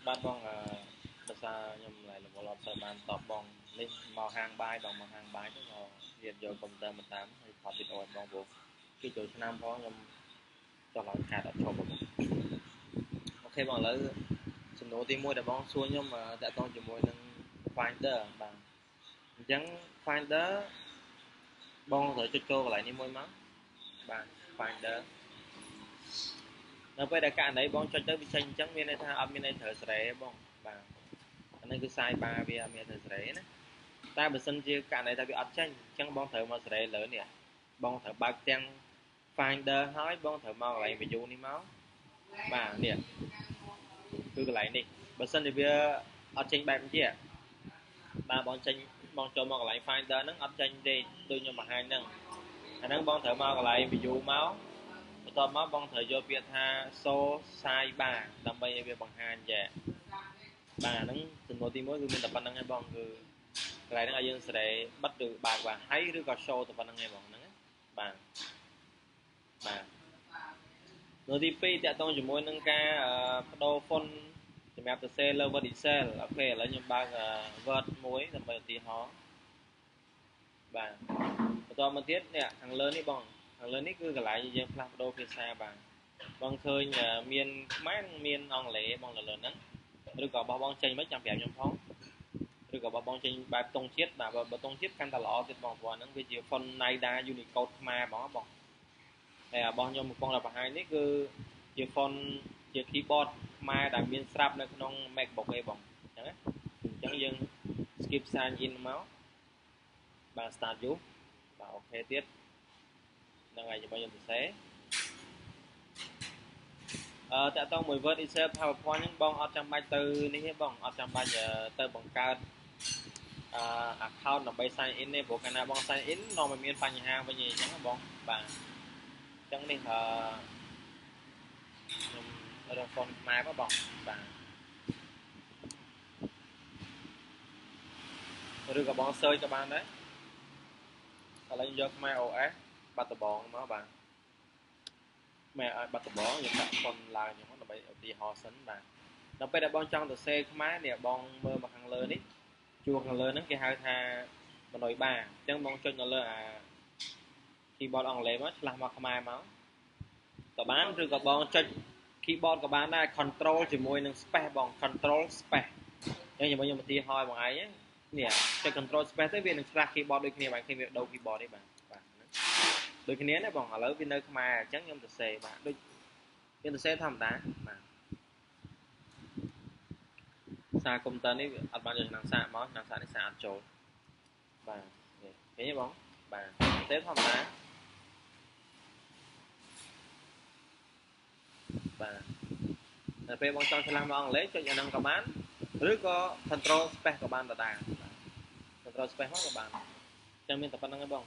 ban bongภาษาខ្ញុំឡៃលវលអត់សូវបានតបបងនេះមកហាងបាយបងមកហាងបាយទៅក៏រៀនយកកុំព្យូទ័រមកតាមហើយថតវីដេអូឲ្យបងព្រោះគឺចូលឆ្នាំផងខ្ញុំចង់ឡើងខាតអត់ឈប់បងអូខេបងឥឡូវសំណួរទី1ដែលបងសួរខ្ញុំតាក់ទងជាមួយនឹង Finder បាទអញ្ចឹង Finder បងត្រូវចុចចូលកន្លែងនេះមួយមកបាទ Finder នៅពេលដែលករណីបងចុចទៅវាចេញអញ្ចឹងមានន័យថាអត់មានន័យត្រូវសេរីទេបងបាទអានេះគឺ sidebar វាអត់មានត្រូវសេរីណាតែបើសិនជាករណីថាវាអត់ចេញអញ្ចឹងបងត្រូវមកសេរីលើនេះបងត្រូវបើកទាំង Finder ហើយបងត្រូវមកកន្លែង view នេះមកបាទនេះគឺកន្លែងនេះបើសិនជាវាអត់ចេញបែបនេះបាទបងចេញបងចូលមកកន្លែង Finder ហ្នឹងអត់ចេញទេដូចខ្ញុំបង្ហាញហ្នឹងអាហ្នឹងបងត្រូវមកកន្លែង view មកបន្ទាប់មកបងត្រូវយកពាក្យថា show sidebar ដើម្បីឲ្យវាបង្ហាញចាបាទហ្នឹងសំណួរទី1គឺមានតែប៉ុណ្្នឹងឯងបងគឺកន្លែងហ្នឹងឲ្យយើងសេរីបិទឬបើកបាទហើយឬក៏ show តែប៉ុណ្្នឹងឯងបងហ្នឹងបាទបាទនៅទី2តាក់ទងជាមួយនឹងការបដូរ font សម្រាប់សរសេរលើ Word Excel អូខេឥឡូវខ្ញុំបើក Word មួយដើម្បីឧទាហរណ៍បាទបន្តមកទៀតនេះខាងលើនេះបងខាងលើនេះគឺកន្លែងយើងផ្លាស់ប្ដូរភាសាបាទបងឃើញមានខ្មែរនិងមានអង់គ្លេសបងលើហ្នឹងឬក៏បោះបងចេញមិនចាំប្រាប់ខ្ញុំផងឬក៏បោះបងចេញបែបតង់ជាតិបាទបើតង់ជាតិកាន់តែល្អទៀតបងព្រោះហ្នឹងវាជា font NAIDA Unicode ខ្មែរបងហើយរបស់ខ្ញុំកំពុងតែបង្ហាញនេះគឺជា font ជា keyboard ខ្មែរដែលមានស្រាប់នៅក្នុង MacBook ឯងបងអញ្ចឹងណាអញ្ចឹងយើង skip sign in មកបាទ start view បាទអូខេទៀតហ្នឹងហើយជាមួយខ្ញុំសរសេរតាក់ទងមួយ Word Excel PowerPoint ហ្នឹងបងអត់ចាំបាច់ទៅនេះទេបងអត់ចាំបាច់ទៅបង្កើតaccount ដើម្បី sign in ទេព្រោះកាលណាបង sign in នាំឲ្យមានបញ្ហាវិញអញ្ចឹងបងបាទអញ្ចឹងនេះខ្ញុំរក font ខ្មែរមកបងបាទឬក៏បង search ក៏បានដែរឥឡូវយកខ្មែរ OS បាត់ដំបងមកបាទខ្មែរឲ្យបាត់ដំបងខ្ញុំដាក់ font ឡើងខ្ញុំដើម្បីឧទាហរណ៍សិនបាទដល់ពេលដែលបងចង់សរសេរខ្មែរនេះបងមើលមកខាងលើនេះជួរខាងលើហ្នឹងគេហៅថាបណ្ដោយបាអញ្ចឹងបងចុចនៅលើអា keyboard អង់គ្លេសមកឆ្លាស់មកខ្មែរមកក៏បានឬក៏បងចុច keyboard ក៏បានដែរ control ជាមួយនឹង space បង control space អញ្ចឹងខ្ញុំឧទាហរណ៍បងឯងនេះចុច control space ទៅវានឹងឆ្លាស់ keyboard ដូចគ្នាបាទគេវាដូរ keyboard ទេបាទដូចគ្នាណាបងឥឡូវវានៅខ្មែរអញ្ចឹងខ្ញុំសរសេរបាទដូចខ្ញុំសរសេរធម្មតាបាទសារកុំព្យូទ័រនេះអត់បានយកឆ្នាំងសាកមកឆ្នាំងសាកនេះសាកអត់ចូលបាទនេះឃើញទេបងបាទសរសេរធម្មតាបាទតែពេលបងចង់ឆ្លាស់មកអង់គ្លេសចុចអាហ្នឹងក៏បានឬក៏ control space ក៏បានដដែលបាទ control space មកក៏បានអញ្ចឹងមានតែប៉ុណ្្នឹងឯងបង